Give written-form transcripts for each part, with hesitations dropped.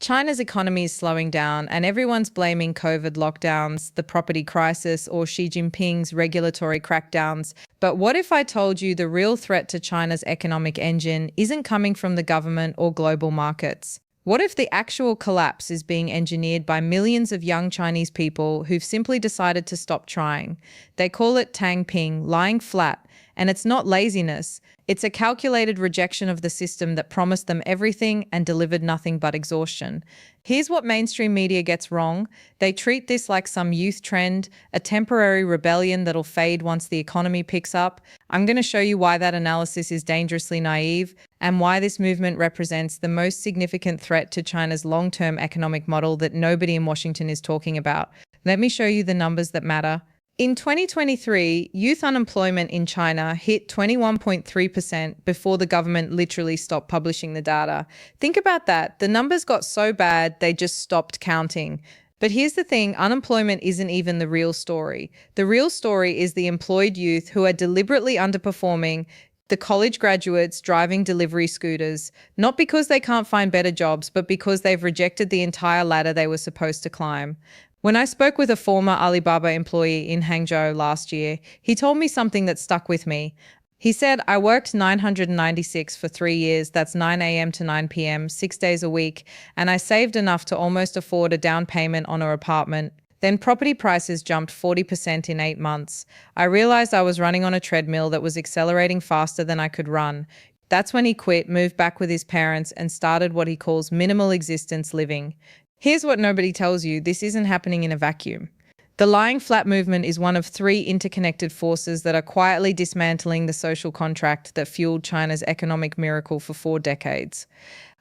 China's economy is slowing down, and everyone's blaming COVID lockdowns, the property crisis, or Xi Jinping's regulatory crackdowns. But what if I told you the real threat to China's economic engine isn't coming from the government or global markets? What if the actual collapse is being engineered by millions of young Chinese people who've simply decided to stop trying? They call it Tang Ping, lying flat, and it's not laziness. It's a calculated rejection of the system that promised them everything and delivered nothing but exhaustion. Here's what mainstream media gets wrong. They treat this like some youth trend, a temporary rebellion that'll fade once the economy picks up. I'm going to show you why that analysis is dangerously naive and why this movement represents the most significant threat to China's long-term economic model that nobody in Washington is talking about. Let me show you the numbers that matter. In 2023, youth unemployment in China hit 21.3% before the government literally stopped publishing the data. Think about that. The numbers got so bad, they just stopped counting. But here's the thing, unemployment isn't even the real story. The real story is the employed youth who are deliberately underperforming, the college graduates driving delivery scooters, not because they can't find better jobs, but because they've rejected the entire ladder they were supposed to climb. When I spoke with a former Alibaba employee in Hangzhou last year, he told me something that stuck with me. He said, I worked 996 for 3 years, that's 9 a.m. to 9 p.m., 6 days a week, and I saved enough to almost afford a down payment on an apartment. Then property prices jumped 40% in 8 months. I realized I was running on a treadmill that was accelerating faster than I could run. That's when he quit, moved back with his parents, and started what he calls minimal existence living. Here's what nobody tells you, this isn't happening in a vacuum. The lying flat movement is one of 3 interconnected forces that are quietly dismantling the social contract that fueled China's economic miracle for 4 decades.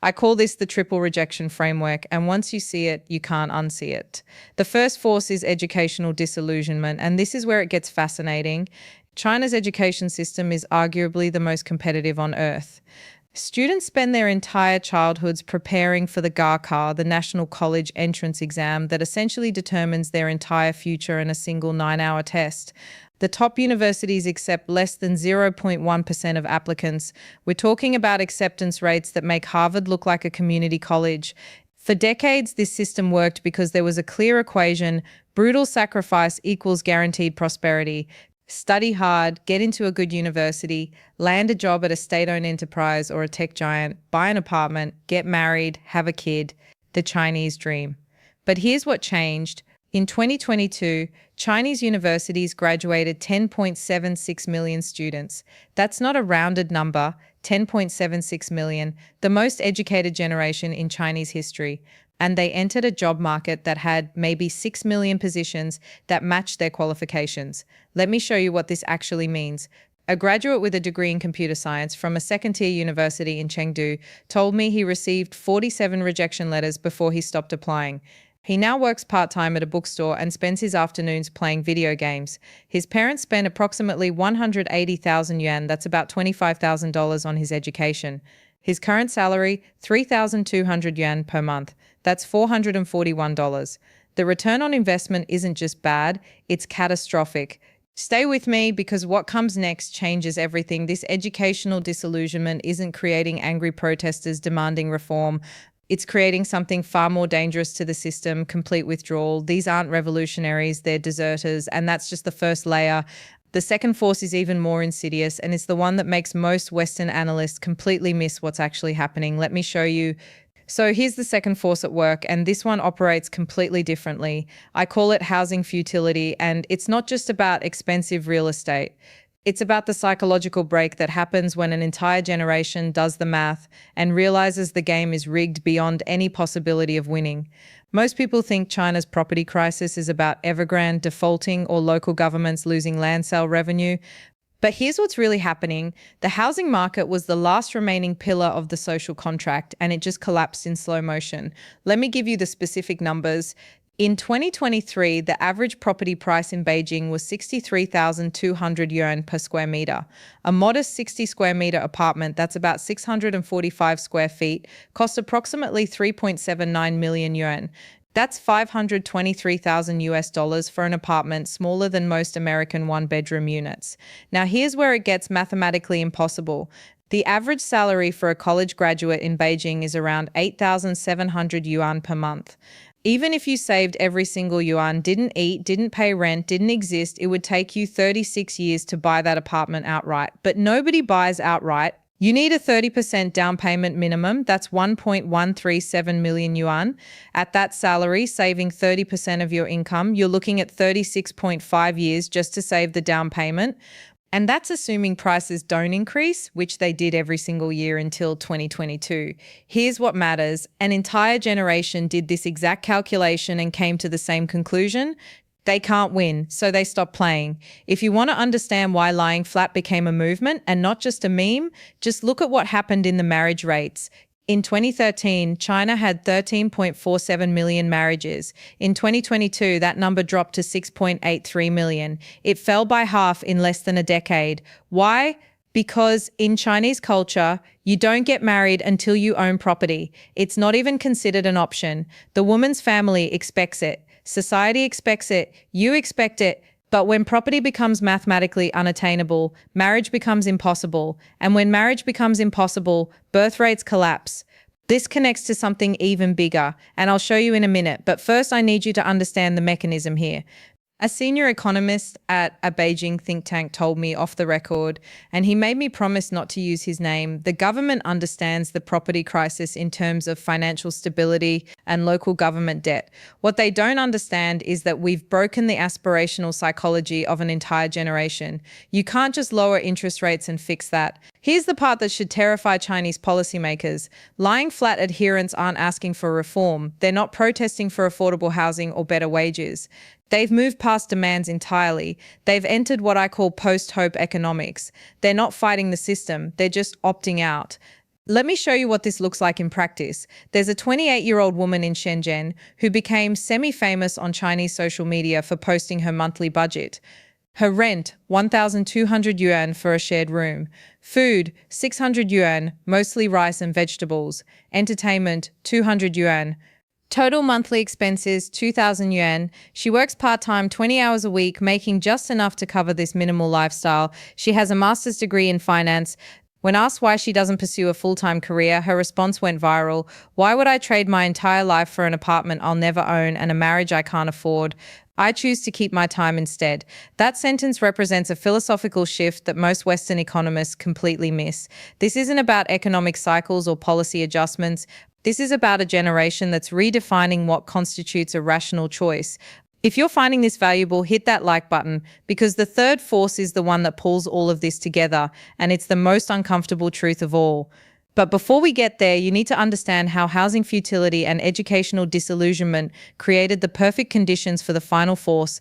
I call this the triple rejection framework, and once you see it, you can't unsee it. The first force is educational disillusionment, and this is where it gets fascinating. China's education system is arguably the most competitive on earth. Students spend their entire childhoods preparing for the Gaokao, the national college entrance exam that essentially determines their entire future in a single 9-hour test. The top universities accept less than 0.1% of applicants. We're talking about acceptance rates that make Harvard look like a community college. For decades, this system worked because there was a clear equation: brutal sacrifice equals guaranteed prosperity. Study hard, get into a good university, land a job at a state-owned enterprise or a tech giant, buy an apartment, get married, have a kid. The Chinese dream. But here's what changed. In 2022, Chinese universities graduated 10.76 million students. That's not a rounded number, 10.76 million, the most educated generation in Chinese history. And they entered a job market that had maybe 6 million positions that matched their qualifications. Let me show you what this actually means. A graduate with a degree in computer science from a second-tier university in Chengdu told me he received 47 rejection letters before he stopped applying. He now works part-time at a bookstore and spends his afternoons playing video games. His parents spent approximately 180,000 yuan, that's about $25,000 on his education. His current salary, 3,200 yuan per month. That's $441. The return on investment isn't just bad, it's catastrophic. Stay with me because what comes next changes everything. This educational disillusionment isn't creating angry protesters demanding reform. It's creating something far more dangerous to the system: complete withdrawal. These aren't revolutionaries, they're deserters, and that's just the first layer. The second force is even more insidious, and it's the one that makes most Western analysts completely miss what's actually happening. Let me show you. So here's the second force at work, and this one operates completely differently. I call it housing futility, and it's not just about expensive real estate. It's about the psychological break that happens when an entire generation does the math and realizes the game is rigged beyond any possibility of winning. Most people think China's property crisis is about Evergrande defaulting or local governments losing land sale revenue. But here's what's really happening. The housing market was the last remaining pillar of the social contract, and it just collapsed in slow motion. Let me give you the specific numbers. In 2023, the average property price in Beijing was 63,200 yuan per square meter. A modest 60 square meter apartment, that's about 645 square feet, cost approximately 3.79 million yuan. That's 523,000 US dollars for an apartment smaller than most American one-bedroom units. Now here's where it gets mathematically impossible. The average salary for a college graduate in Beijing is around 8,700 yuan per month. Even if you saved every single yuan, didn't eat, didn't pay rent, didn't exist, it would take you 36 years to buy that apartment outright. But nobody buys outright. You need a 30% down payment minimum. That's 1.137 million yuan. At that salary, saving 30% of your income, you're looking at 36.5 years just to save the down payment. And that's assuming prices don't increase, which they did every single year until 2022. Here's what matters. An entire generation did this exact calculation and came to the same conclusion. They can't win, so they stopped playing. If you want to understand why lying flat became a movement and not just a meme, just look at what happened in the marriage rates. In 2013, China had 13.47 million marriages. In 2022, that number dropped to 6.83 million. It fell by half in less than a decade. Why? Because in Chinese culture, you don't get married until you own property. It's not even considered an option. The woman's family expects it. Society expects it. You expect it. But when property becomes mathematically unattainable, marriage becomes impossible. And when marriage becomes impossible, birth rates collapse. This connects to something even bigger, and I'll show you in a minute. But first, I need you to understand the mechanism here. A senior economist at a Beijing think tank told me off the record, and he made me promise not to use his name, the government understands the property crisis in terms of financial stability and local government debt. What they don't understand is that we've broken the aspirational psychology of an entire generation. You can't just lower interest rates and fix that. Here's the part that should terrify Chinese policymakers. Lying flat adherents aren't asking for reform. They're not protesting for affordable housing or better wages. They've moved past demands entirely. They've entered what I call post-hope economics. They're not fighting the system. They're just opting out. Let me show you what this looks like in practice. There's a 28-year-old woman in Shenzhen who became semi-famous on Chinese social media for posting her monthly budget. Her rent, 1,200 yuan for a shared room. Food, 600 yuan, mostly rice and vegetables. Entertainment, 200 yuan. Total monthly expenses, 2,000 yuan. She works part-time, 20 hours a week, making just enough to cover this minimal lifestyle. She has a master's degree in finance. When asked why she doesn't pursue a full-time career, her response went viral. Why would I trade my entire life for an apartment I'll never own and a marriage I can't afford? I choose to keep my time instead. That sentence represents a philosophical shift that most Western economists completely miss. This isn't about economic cycles or policy adjustments. This is about a generation that's redefining what constitutes a rational choice. If you're finding this valuable, hit that like button, because the third force is the one that pulls all of this together, and it's the most uncomfortable truth of all. But before we get there, you need to understand how housing futility and educational disillusionment created the perfect conditions for the final force.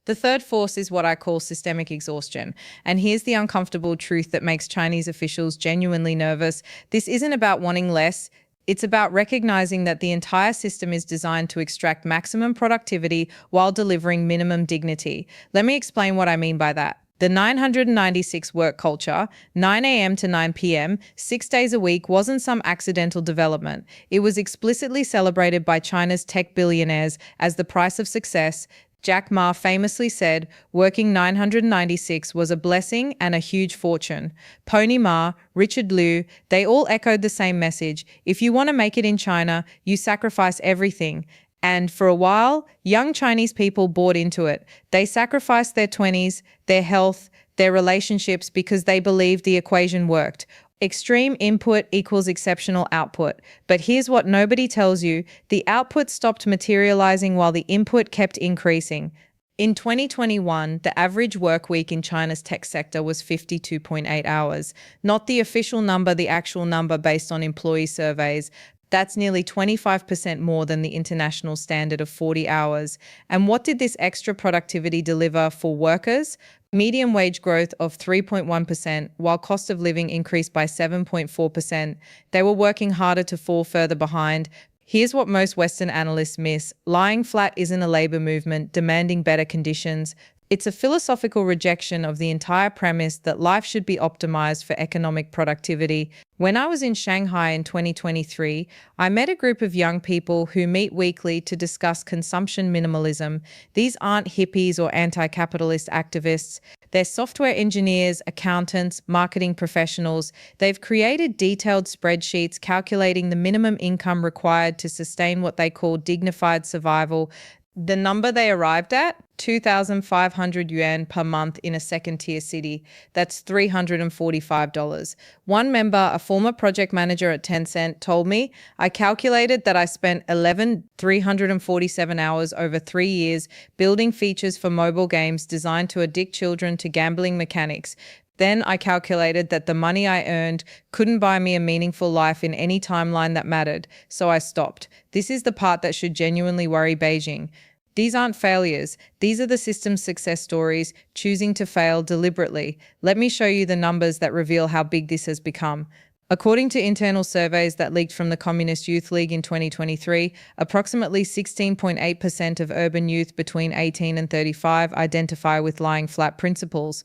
The third force is what I call systemic exhaustion. And here's the uncomfortable truth that makes Chinese officials genuinely nervous. This isn't about wanting less. It's about recognizing that the entire system is designed to extract maximum productivity while delivering minimum dignity. Let me explain what I mean by that. The 996 work culture, 9 a.m. to 9 p.m., 6 days a week, wasn't some accidental development. It was explicitly celebrated by China's tech billionaires as the price of success. Jack Ma famously said, working 996 was a blessing and a huge fortune. Pony Ma, Richard Liu, they all echoed the same message. If you want to make it in China, you sacrifice everything. And for a while, young Chinese people bought into it. They sacrificed their 20s, their health, their relationships because they believed the equation worked. Extreme input equals exceptional output. But here's what nobody tells you. The output stopped materializing while the input kept increasing. In 2021, the average work week in China's tech sector was 52.8 hours. Not the official number, the actual number based on employee surveys. That's nearly 25% more than the international standard of 40 hours. And what did this extra productivity deliver for workers? Median wage growth of 3.1%, while cost of living increased by 7.4%. They were working harder to fall further behind. Here's what most Western analysts miss. Lying flat isn't a labor movement demanding better conditions. It's a philosophical rejection of the entire premise that life should be optimized for economic productivity. When I was in Shanghai in 2023, I met a group of young people who meet weekly to discuss consumption minimalism. These aren't hippies or anti-capitalist activists. They're software engineers, accountants, marketing professionals. They've created detailed spreadsheets calculating the minimum income required to sustain what they call dignified survival. The number they arrived at, 2,500 yuan per month in a second tier city. That's $345. One member, a former project manager at Tencent, told me, I calculated that I spent 347 hours over 3 years building features for mobile games designed to addict children to gambling mechanics. Then I calculated that the money I earned couldn't buy me a meaningful life in any timeline that mattered, so I stopped. This is the part that should genuinely worry Beijing. These aren't failures. These are the system's success stories, choosing to fail deliberately. Let me show you the numbers that reveal how big this has become. According to internal surveys that leaked from the Communist Youth League in 2023, approximately 16.8% of urban youth between 18 and 35 identify with lying flat principles.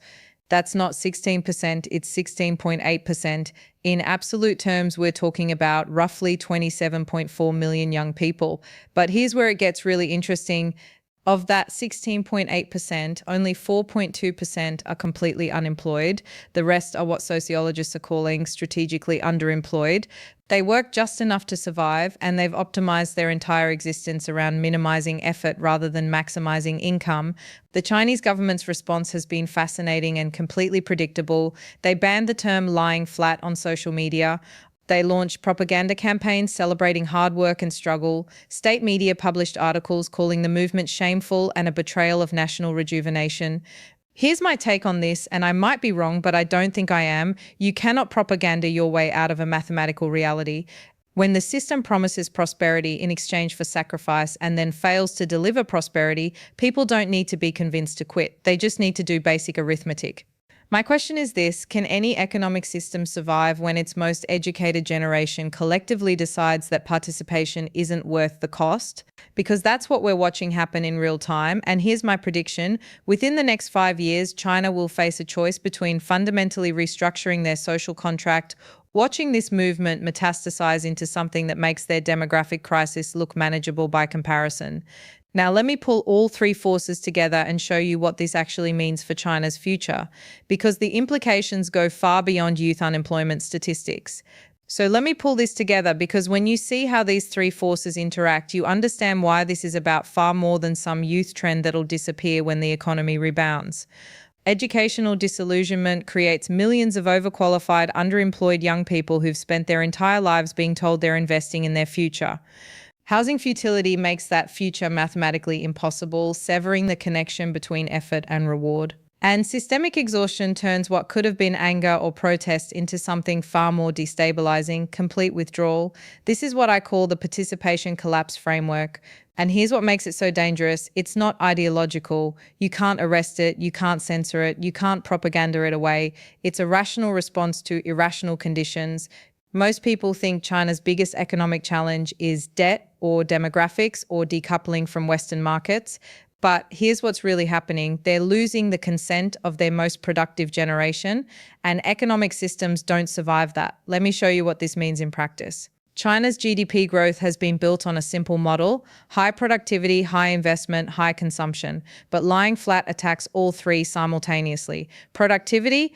That's not 16%, it's 16.8%. In absolute terms, we're talking about roughly 27.4 million young people. But here's where it gets really interesting. Of that 16.8%, only 4.2% are completely unemployed. The rest are what sociologists are calling strategically underemployed. They work just enough to survive, and they've optimized their entire existence around minimizing effort rather than maximizing income. The Chinese government's response has been fascinating and completely predictable. They banned the term lying flat on social media. They launched propaganda campaigns celebrating hard work and struggle. State media published articles calling the movement shameful and a betrayal of national rejuvenation. Here's my take on this, and I might be wrong, but I don't think I am. You cannot propaganda your way out of a mathematical reality. When the system promises prosperity in exchange for sacrifice and then fails to deliver prosperity, people don't need to be convinced to quit. They just need to do basic arithmetic. My question is this: can any economic system survive when its most educated generation collectively decides that participation isn't worth the cost? Because that's what we're watching happen in real time. And here's my prediction. Within the next 5 years, China will face a choice between fundamentally restructuring their social contract, watching this movement metastasize into something that makes their demographic crisis look manageable by comparison. Now, let me pull all three forces together and show you what this actually means for China's future, because the implications go far beyond youth unemployment statistics. So let me pull this together, because when you see how these three forces interact, you understand why this is about far more than some youth trend that'll disappear when the economy rebounds. Educational disillusionment creates millions of overqualified, underemployed young people who've spent their entire lives being told they're investing in their future. Housing futility makes that future mathematically impossible, severing the connection between effort and reward. And systemic exhaustion turns what could have been anger or protest into something far more destabilizing, complete withdrawal. This is what I call the participation collapse framework. And here's what makes it so dangerous. It's not ideological. You can't arrest it. You can't censor it. You can't propaganda it away. It's a rational response to irrational conditions. Most people think China's biggest economic challenge is debt or demographics or decoupling from Western markets. But here's what's really happening. They're losing the consent of their most productive generation, and economic systems don't survive that. Let me show you what this means in practice. China's GDP growth has been built on a simple model: high productivity, high investment, high consumption. But lying flat attacks all three simultaneously. Productivity: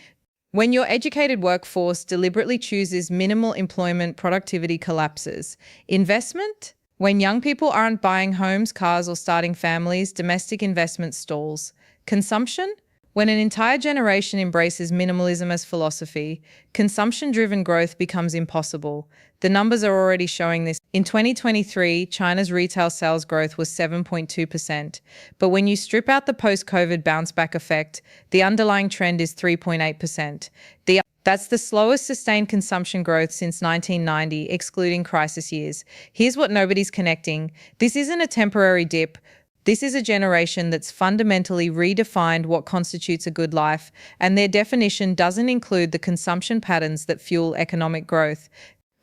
when your educated workforce deliberately chooses minimal employment, productivity collapses. Investment: when young people aren't buying homes, cars, or starting families, domestic investment stalls. Consumption: when an entire generation embraces minimalism as philosophy, consumption-driven growth becomes impossible. The numbers are already showing this. In 2023, China's retail sales growth was 7.2%. But when you strip out the post-COVID bounce-back effect, the underlying trend is 3.8%. That's the slowest sustained consumption growth since 1990, excluding crisis years. Here's what nobody's connecting. This isn't a temporary dip. This is a generation that's fundamentally redefined what constitutes a good life, and their definition doesn't include the consumption patterns that fuel economic growth.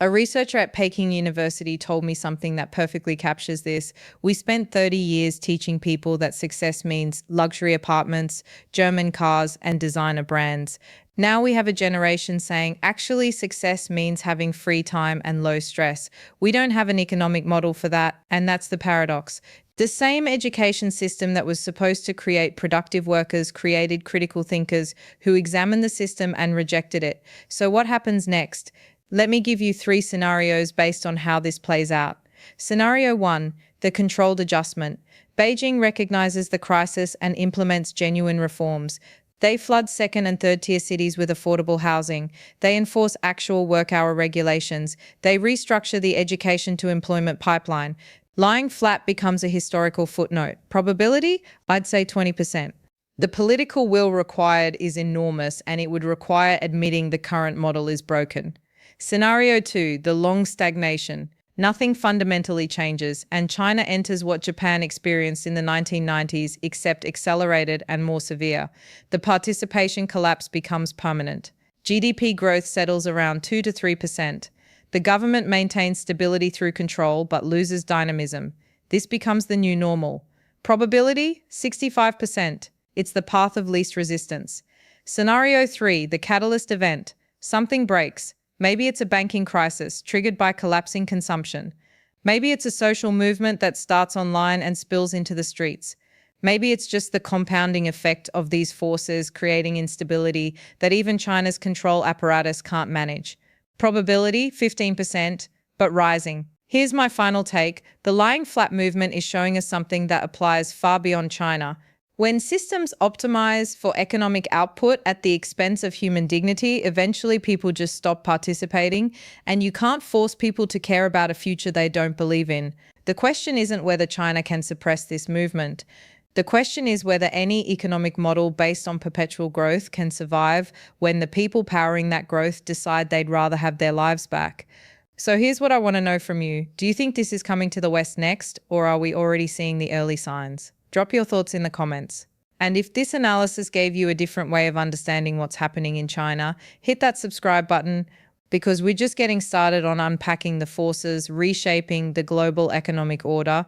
A researcher at Peking University told me something that perfectly captures this. We spent 30 years teaching people that success means luxury apartments, German cars, and designer brands. Now we have a generation saying, actually, success means having free time and low stress. We don't have an economic model for that, and that's the paradox. The same education system that was supposed to create productive workers created critical thinkers who examined the system and rejected it. So, what happens next? Let me give you 3 scenarios based on how this plays out. Scenario 1, the controlled adjustment. Beijing recognizes the crisis and implements genuine reforms. They flood second and third tier cities with affordable housing. They enforce actual work hour regulations. They restructure the education to employment pipeline. Lying flat becomes a historical footnote. Probability? I'd say 20%. The political will required is enormous, and it would require admitting the current model is broken. Scenario 2, the long stagnation. Nothing fundamentally changes, and China enters what Japan experienced in the 1990s, except accelerated and more severe. The participation collapse becomes permanent. GDP growth settles around 2 to 3%. The government maintains stability through control but loses dynamism. This becomes the new normal. Probability? 65%. It's the path of least resistance. Scenario 3, the catalyst event. Something breaks. Maybe it's a banking crisis triggered by collapsing consumption. Maybe it's a social movement that starts online and spills into the streets. Maybe it's just the compounding effect of these forces creating instability that even China's control apparatus can't manage. Probability, 15%, but rising. Here's my final take. The lying flat movement is showing us something that applies far beyond China. When systems optimize for economic output at the expense of human dignity, eventually people just stop participating, and you can't force people to care about a future they don't believe in. The question isn't whether China can suppress this movement. The question is whether any economic model based on perpetual growth can survive when the people powering that growth decide they'd rather have their lives back. So here's what I want to know from you. Do you think this is coming to the West next, or are we already seeing the early signs? Drop your thoughts in the comments. And if this analysis gave you a different way of understanding what's happening in China, hit that subscribe button, because we're just getting started on unpacking the forces reshaping the global economic order.